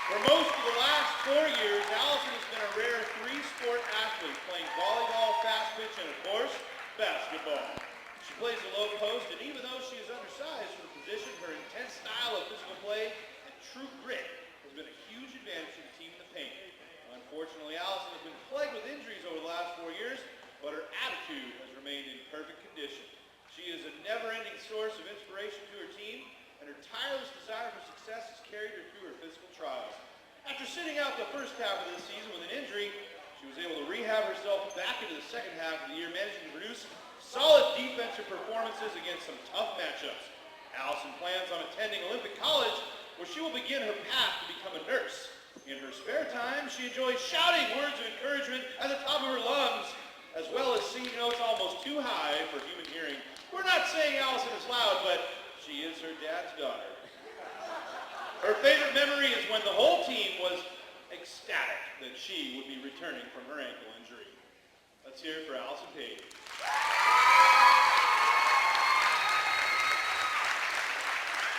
For most of the last 4 years, Allison has been a rare three-sport athlete, playing volleyball, fast pitch, and of course, basketball. She plays the low post, and even though she is undersized for the position, her intense style of physical play and true grit has been a huge advantage to the team in the paint. Unfortunately, Allison has been plagued with injuries over the last 4 years, but her attitude has remained in perfect condition. She is a never-ending source of inspiration to her team, and her tireless desire for success has carried her through her physical trials. After sitting out the first half of this season with an injury, she was able to rehab herself back into the second half of the year, managing to produce solid defensive performances against some tough matchups. Allison plans on attending Olympic College, where she will begin her path to become a nurse. In her spare time, she enjoys shouting words of encouragement at the top of her lungs, as well as singing notes almost too high for human hearing. We're not saying Allison is loud, but she is her dad's daughter. Her favorite memory is when the whole team was ecstatic that she would be returning from her ankle injury. Let's hear it for Allison Page.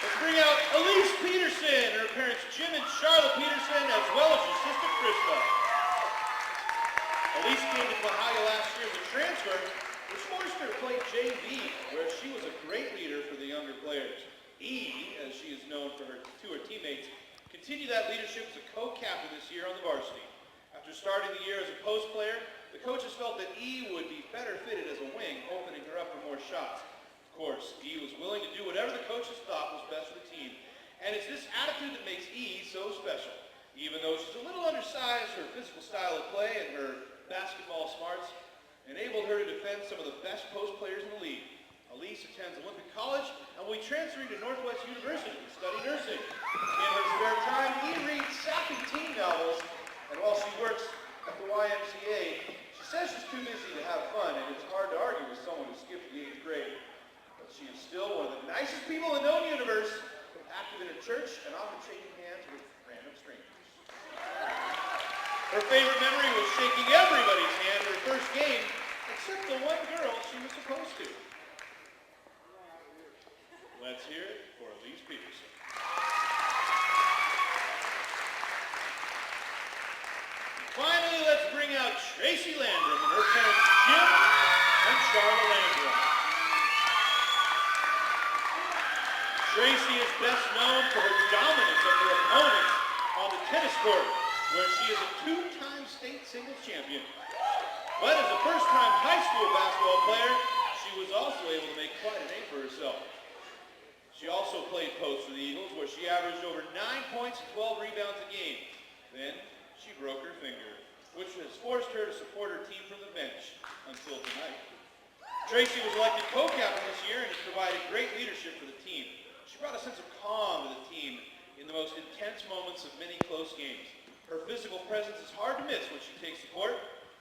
Let's bring out Elise Peterson, her parents Jim and Charlotte Peterson, as well as her sister Krista. Elise came to Klahowya last year as a transfer, which forced her to play JV, where she was a great leader for the younger players. As she is known to her teammates, continued that leadership as a co-captain this year on the varsity. After starting the year as a post player, the coaches felt that would be better fitted as a wing, opening her up for more shots. Of course, was willing to do whatever the coaches thought was best for the team. And it's this attitude that makes so special. Even though she's a little undersized, her physical style of play and her basketball smarts enabled her to defend some of the best post players in the league. Elise attends Olympic College and will be transferring to Northwest University to study nursing. In her spare time, reads sappy teen novels, and while she works at the YMCA, she says she's too busy to have fun, and it's hard to argue with someone who skipped the 8th grade. But she is still one of the nicest people in the known universe, active in a church and often shaking hands with random strangers. Her favorite memory was shaking everybody's hand her first game, except the one girl she was supposed to. Let's hear it for Elise Peterson. Finally, let's bring out Tracy Landrum and her parents Jim and Charlotte Landrum. Tracy is best known for her dominance of her opponents on the tennis court, where she is a 2-time state singles champion. But as a first-time high school basketball player, she was also able to make quite a name for herself. She also played post for the Eagles, where she averaged over 9 points and 12 rebounds a game. Then she broke her finger, which has forced her to support her team from the bench until tonight. Tracy was elected co-captain this year and has provided great leadership for the team. She brought a sense of calm to the team in the most intense moments of many close games. Her physical presence is hard to miss when she takes the court.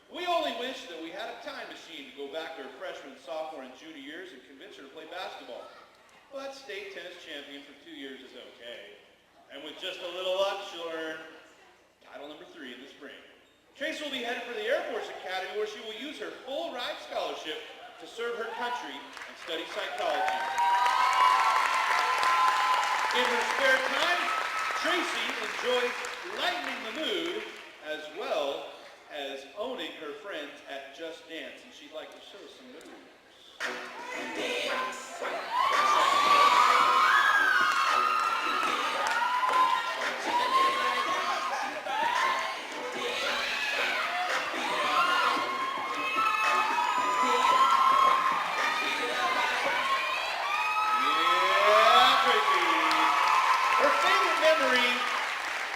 We only wish that we had a time machine to go back to her freshman, sophomore, and junior years and convince her to play basketball. But state tennis champion for 2 years is okay. And with just a little luck, she'll earn title number 3 in the spring. Tracy will be headed for the Air Force Academy, where she will use her full ride scholarship to serve her country and study psychology. In her spare time, Tracy enjoys lightening the mood as well as owning her friends at Just Dance, and she'd like to show some moves.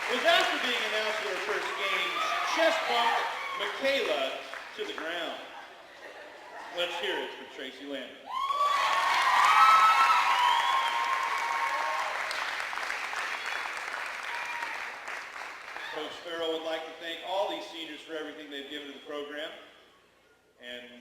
Was after being announced for her first game, chest bumped Michaela to the ground. Let's hear it for Tracy Landrum. Coach Farrell would like to thank all these seniors for everything they've given to the program. And